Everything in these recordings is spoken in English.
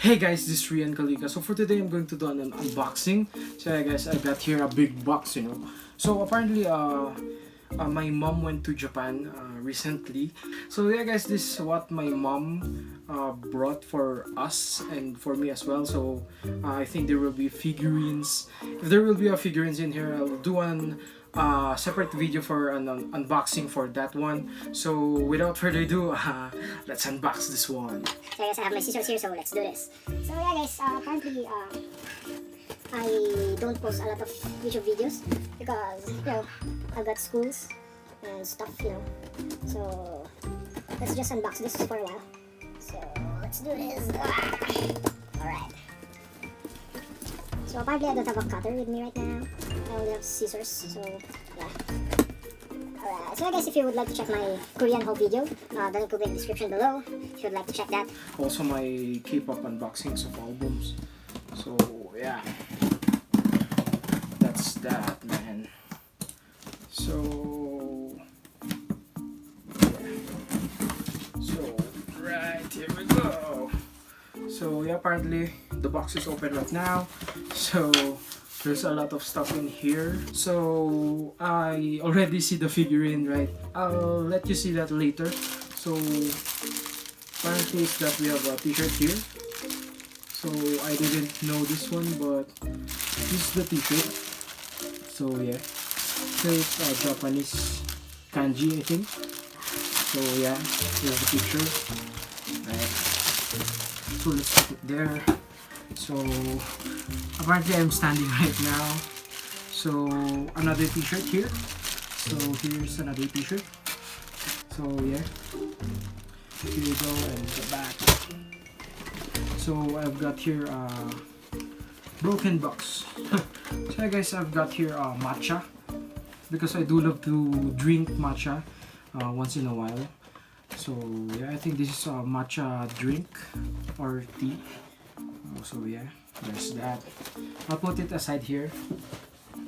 Hey guys, this is Reiann Kalika. So for today, I'm going to do an unboxing. So yeah guys, I got here a big box, So apparently, my mom went to Japan recently. So yeah guys, this is what my mom brought for us and for me as well. So I think there will be figurines. If there will be a figurines in here, I'll do an separate video for an unboxing for that one. So without further ado, let's unbox this one. So I guess I have my scissors here, so let's do this. So yeah guys, currently I don't post a lot of YouTube videos because I've got schools and stuff, So let's just unbox this for a while. So let's do this. Alright. So apparently I don't have a cutter with me right now. I only have scissors, so yeah. Alright, so I guess if you would like to check my Korean haul video, the link will be in the description below if you'd like to check that. Also my K-pop unboxings of albums. So yeah, that's that, man. So yeah. So right, here we go. So yeah, apparently the box is open right now. So there's a lot of stuff in here. So I already see the figurine, right? I'll let you see that later. So apparently it's that we have a t-shirt here. So I didn't know this one, but this is the t-shirt. So yeah, so it's Japanese kanji, I think. So yeah, here's the picture. Right. So let's put it there. So apparently I'm standing right now. So another t-shirt here. So here's another t-shirt. So yeah, here you go, and the back. So I've got here broken box. So yeah guys, I've got here matcha because I do love to drink matcha once in a while. So yeah, I think this is a matcha drink or tea. So yeah, there's that. I'll put it aside here,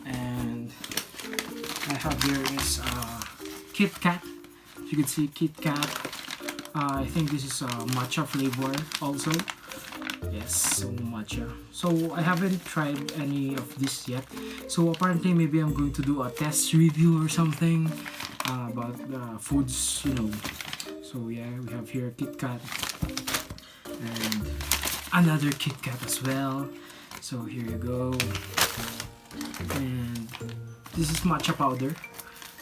and I have here is Kit Kat. You can see Kit Kat. I think this is a matcha flavor also. Yes, so matcha. So I haven't tried any of this yet. So apparently maybe I'm going to do a test review or something about foods, So yeah, we have here Kit Kat and another Kit Kat as well. So here you go. And this is matcha powder.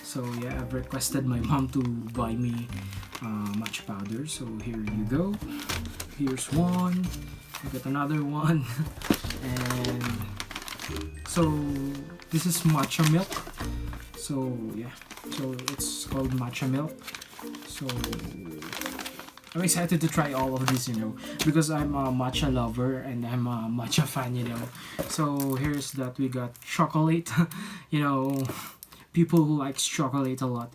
So yeah, I've requested my mom to buy me matcha powder. So here you go. Here's one. I got another one. And so this is matcha milk. So yeah, so it's called matcha milk. So I'm excited to try all of this, because I'm a matcha lover and I'm a matcha fan, So here's that we got chocolate, people who likes chocolate a lot,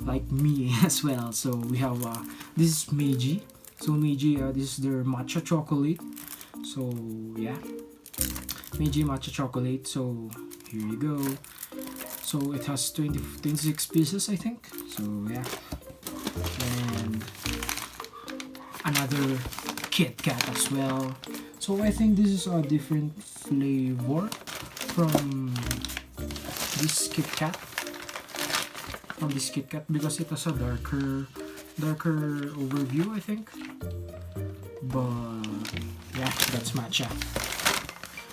like me as well. So we have this is Meiji. So Meiji, this is their matcha chocolate. So yeah, Meiji matcha chocolate. So here you go. So it has 26 pieces, I think. So yeah. And another Kit Kat as well. So I think this is a different flavor from this Kit Kat. Because it has a darker overview, I think. But yeah, that's matcha.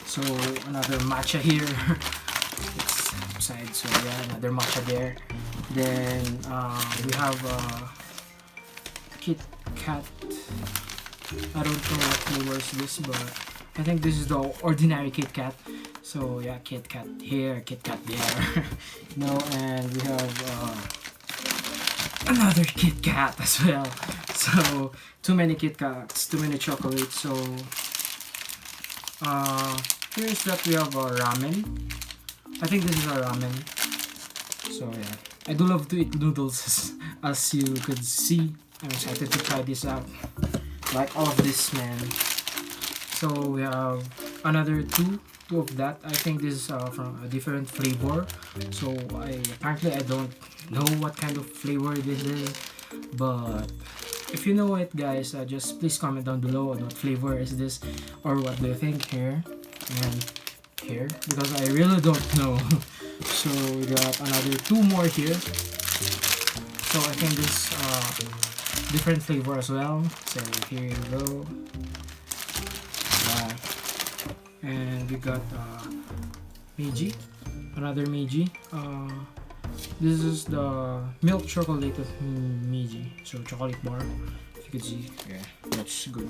So another matcha here. It's upside. So yeah, another matcha there. Then we have Kit Kat. I don't know what flavor is this, but I think this is the ordinary Kit Kat. So yeah, Kit Kat here, Kit Kat there. And we have another Kit Kat as well. So too many Kit Kats, too many chocolates. So here's that we have a ramen. I think this is a ramen. So yeah, I do love to eat noodles as you could see. I'm excited to try this out. Like all of this, man. So we have another two of that. I think this is from a different flavor. So apparently I don't know what kind of flavor this is, but if you know it, guys, just please comment down below on what flavor is this, or what do you think here and here, because I really don't know. So we got another 2 more here. So I think this different flavor as well. So here you go. And we got Meiji, another Meiji. This is the milk chocolate of Meiji, so chocolate bar. If you could see, yeah, that's good.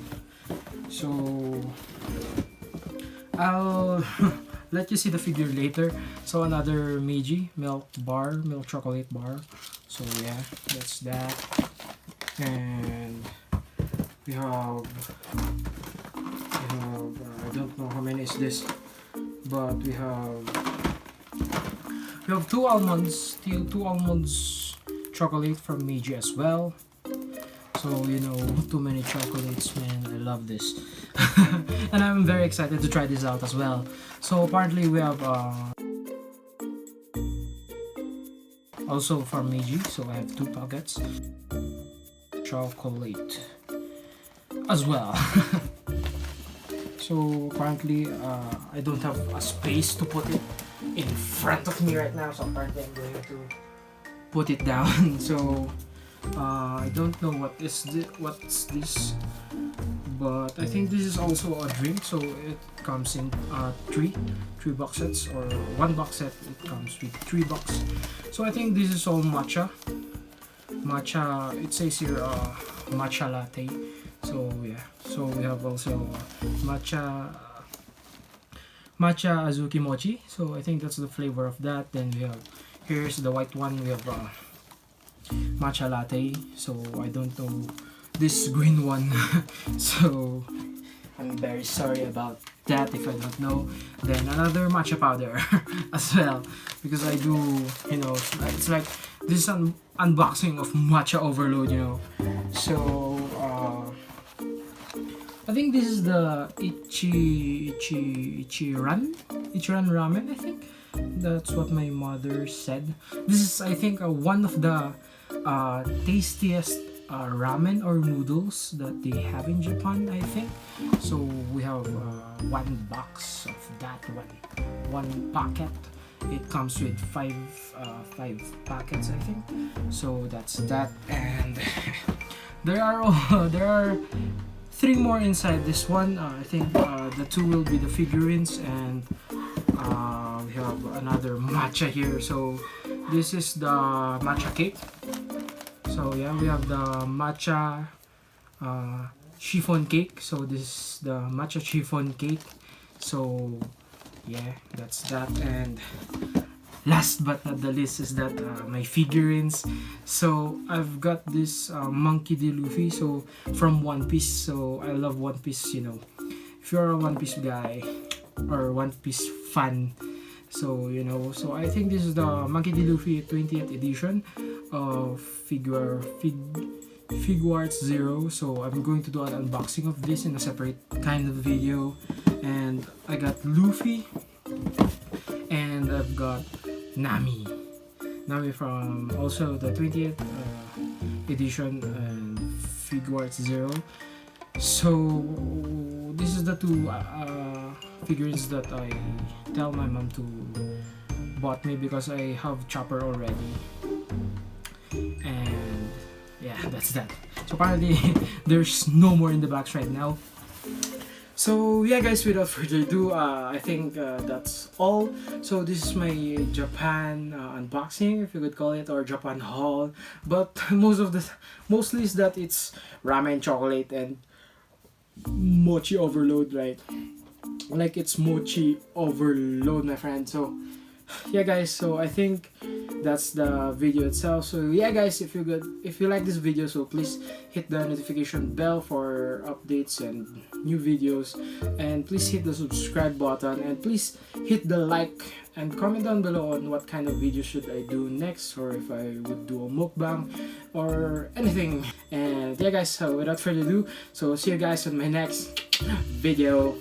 So I'll let you see the figure later. So another Meiji milk bar, milk chocolate bar. So yeah, that's that. And we have I don't know how many is this, but we have 2 almonds, two almonds chocolate from Meiji as well. So you know, too many chocolates, man. I love this. And I'm very excited to try this out as well. So apparently we have also from Meiji, so I have 2 packets chocolate as well. So apparently I don't have a space to put it in front of me right now, so apparently I'm going to put it down. So I don't know what's this, but I think this is also a drink. So it comes in 3 box sets, or 1 box set. It comes with 3 box. So I think this is all matcha. It says here matcha latte. So yeah, so we have also matcha azuki mochi. So I think that's the flavor of that. Then we have, here's the white one. We have matcha latte. So I don't know this green one. So I'm very sorry about that if I don't know. Then another matcha powder as well, because I do, you know, it's like this is an unboxing of matcha overload, you know. So I think this is the Ichiran ramen, I think. That's what my mother said. This is, I think, one of the tastiest ramen or noodles that they have in Japan, I think. So we have 1 box of that one packet. It comes with 5 packets, I think. So that's that, and there are 3 more inside this one. I think the 2 will be the figurines, and we have another matcha here. So this is the matcha cake. So yeah, we have the matcha chiffon cake. So this is the matcha chiffon cake. So yeah, that's that. And last but not the least is that my figurines. So I've got this Monkey D. Luffy, so from One Piece. So I love One Piece, you know. If you're a One Piece guy or One Piece fan, so you know. So I think this is the Monkey D. Luffy 20th edition of Figuarts Zero. So I'm going to do an unboxing of this in a separate kind of video. And I got Luffy, and I've got Nami from also the 20th edition and Figuarts Zero. So this is the 2 figurines that I tell my mom to bought me, because I have Chopper already. And yeah, that's that. So apparently there's no more in the box right now. So yeah, guys, without further ado, I think that's all. So this is my Japan unboxing, if you could call it, or Japan haul. But mostly is that it's ramen, chocolate, and mochi overload, right? Like, it's mochi overload, my friend. So yeah, guys, so I think that's the video itself. So yeah, guys, if you like this video, so please hit the notification bell for updates and new videos, and please hit the subscribe button, and please hit the like and comment down below on what kind of video should I do next, or if I would do a mukbang or anything. And yeah, guys, so without further ado, so see you guys on my next video.